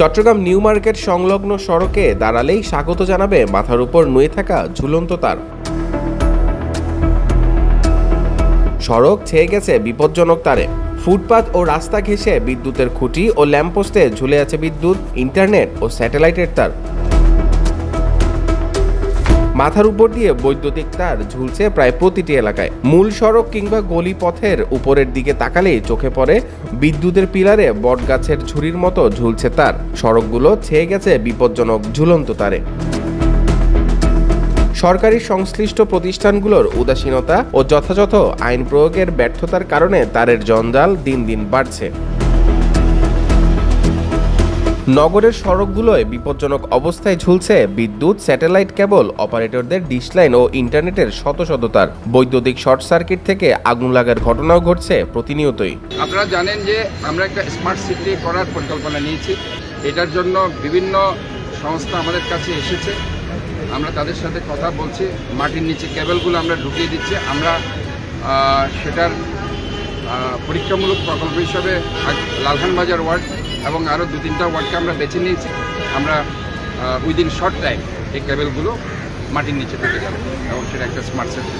Chittagong new market সংলগ্ন সড়কে দাঁড়ালেই স্বাগত জানাবে মাথার উপর নুয়ে থাকা ঝুলন্ত তার। সড়ক ছেয়ে গেছে বিপজ্জনক তারে। ফুটপাত ও রাস্তা ঘেঁষে বিদ্যুতের খুঁটি ও ল্যাম্পপোস্টে ঝুলে আছে বিদ্যুৎ, ইন্টারনেট ও স্যাটেলাইটের তার। মাথার উপর দিয়ে বৈদ্যুতিক তার ঝুলছে প্রায় প্রতিটি এলাকায়। মূল সড়ক কিংবা গলি পথের উপরের দিকে তাকালেই চোখে পড়ে বিদ্যুতের পিলারে বটগাছের ঝুড়ির মতো ঝুলছে তার। সড়কগুলো ছেয়ে গেছে বিপজ্জনক ঝুলন্ত তারে। সরকারি সংশ্লিষ্ট প্রতিষ্ঠানগুলোর উদাসীনতা ও যথাযথ আইন প্রয়োগের ব্যর্থতার কারণে তারের জঞ্জাল দিন দিন বাড়ছে। নগরের সড়কগুলোয় বিপজ্জনক অবস্থায় ঝুলছে বিদ্যুৎ, স্যাটেলাইট কেবল, অপারেটরদের ডিশলাইন ও ইন্টারনেটের শত শত তার। বৈদ্যুতিক শর্ট সার্কিট থেকে আগুন লাগার ঘটনাও ঘটছে প্রতিনিয়তই। আপনারা জানেন যে আমরা একটা স্মার্ট সিটি করার পরিকল্পনা নিয়েছি। এটার জন্য বিভিন্ন সংস্থা আমাদের কাছে এসেছে, আমরা তাদের সাথে কথা বলছি। মাটির নিচে কেবলগুলো আমরা ঢুকিয়ে দিচ্ছি। আমরা সেটার পরীক্ষামূলক প্রকল্প হিসাবে লালখান বাজার ওয়ার্ড এবং আরও 2-3টা ওয়ার্ডকে আমরা বেছে নিয়েছি। আমরা উইদিন শর্ট টাইম এই কেবলগুলো মাটির নিচে ঢুকে যাবে এবং সেটা একটা স্মার্ট সিটি।